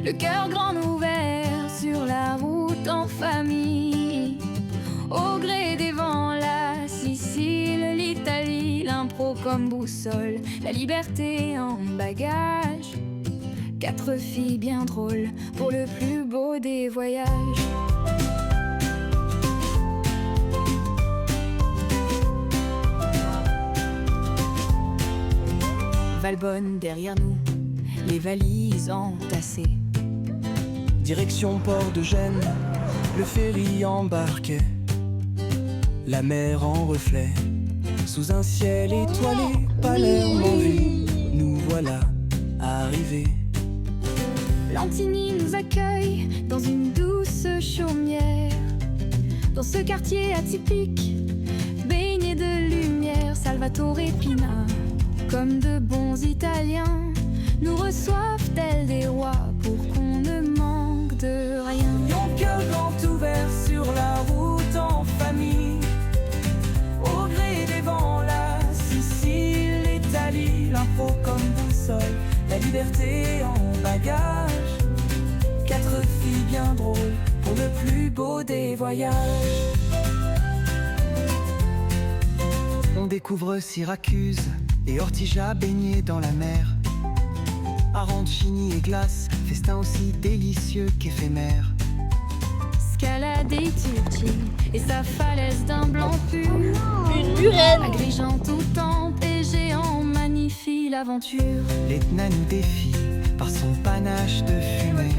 le cœur grand ouvert sur la route en famille. Au gré des vents, la Sicile, l'Italie, l'impro comme boussole, la liberté en bagage. 4 filles bien drôles pour le plus beau des voyages. Valbonne derrière nous, les valises entassées. Direction port de Gênes, le ferry embarquait. La mer en reflet, sous un ciel étoilé. Palerme en vue, nous voilà arrivés. Lantigny nous accueille dans une douce chaumière. Dans ce quartier atypique, baigné de lumière, Salvatore et Pina, comme de bons Italiens, nous reçoivent tels des rois pour qu'on ne manque de rien. Mon cœur grand ouvert sur la route en famille. Au gré des vents, la Sicile, l'Italie, l'impro comme boussole, la liberté en bagage. 4 filles bien drôles pour le plus beau des voyages. On découvre Syracuse et Ortigia baignés dans la mer. Arancini et glace, festin aussi délicieux qu'éphémère. Scalader Tucci et sa falaise d'un blanc pur. Une murène. Agrigeant tout temps et géant magnifie l'aventure. L'Etna nous défie par son panache de fumée.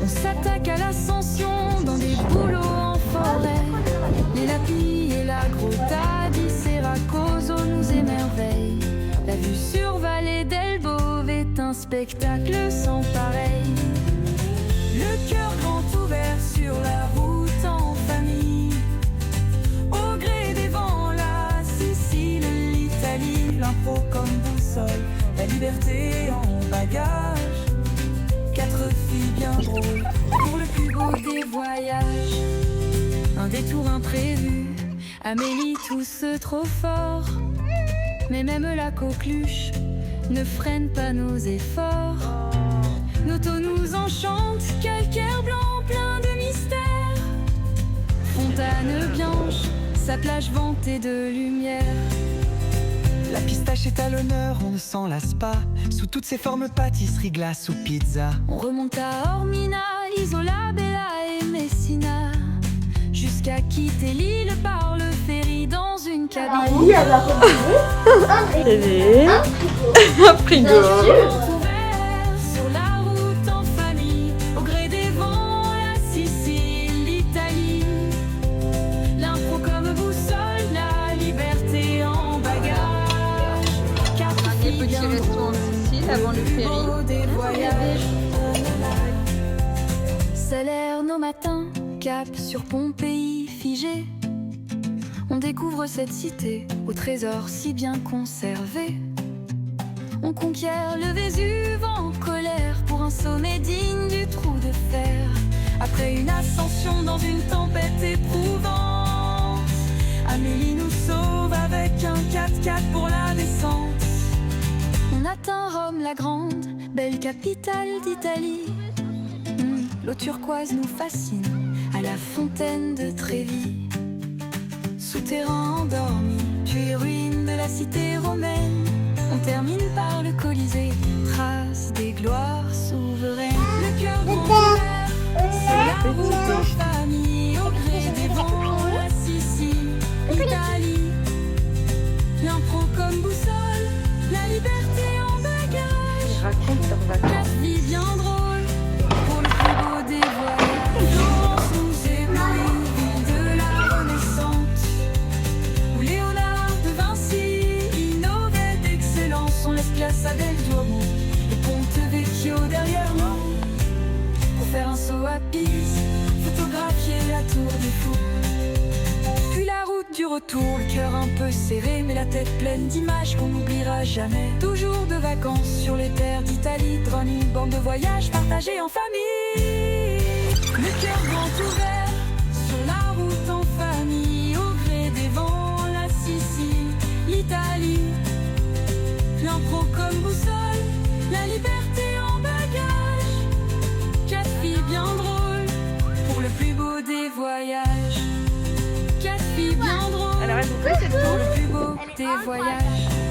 On s'attaque à l'ascension dans des bouleaux en forêt. Les Lapis et la Grotta di Seracoso nous émerveillent. La vue sur Vallée del Bove est un spectacle sans pareil. Le cœur grand ouvert sur la route en famille. Au gré des vents, la Sicile, l'Italie, l'impro comme boussole, la liberté en bagage. 4 filles bien drôles pour le plus beau des voyages. Un détour imprévu, Amélie tous trop fort. Mais même la coqueluche ne freine pas nos efforts. Nos taux nous enchantent, calcaire blanc plein de mystères. Fontane blanche, sa plage vantée de lumière. La pistache est à l'honneur, on ne s'en lasse pas. Sous toutes ses formes, pâtisserie, glace ou pizza. On remonte à Ormina, Isola, Bella et Messina, jusqu'à quitter l'île par le ferry dans une cabine. Il y a de la télé, un frigo. Ouvert sur la route en famille, au gré des vents, la Sicile, l'Italie, l'impro comme boussole, la liberté en bagage. 4 Des filles petits bien restos en Sicile avant le plus ferry. beau des voyages. Salerno matin, cap sur Pompéi figé. On découvre cette cité au trésor si bien conservé. On conquiert le Vésuve en colère pour un sommet digne du trou de fer. Après une ascension dans une tempête éprouvante, Amélie nous sauve avec un 4x4 pour la descente. On atteint Rome la grande, belle capitale d'Italie. L'eau turquoise nous fascine à la fontaine de Trévi. Souterrain endormi, puis ruines de la cité romaine. On termine par le Colisée, trace des gloires souveraines. Le cœur grand ouvert, c'est la route en famille. Au gré des vents, la Sicile, l'Italie, l'impro comme boussole, la liberté en bagage. Ils racontent leurs 4 vacances. vies bien drôles pour le plus beau des voyages. Florence nous éblouit, ville de la Renaissance, où Léonard de Vinci innovait d'excellence. On laisse place à Del Duomo, le Ponte Vecchio derrière nous, pour faire un saut à Pise, photographier la tour des fous. Puis la route du retour, le cœur un peu serré, mais la tête pleine d'images qu'on n'oubliera jamais. Toujours de vacances sur les terres d'Italie, drone une bande de voyage partagée en famille. Le cœur grand ouvert sur la route en famille, au gré des vents, la Sicile, l'Italie, l'impro comme boussole, la liberté en bagage. voyages. Quatre filles bien drôles. Alors, elle vous plaît cette Pour tour? le plus beau des voyages.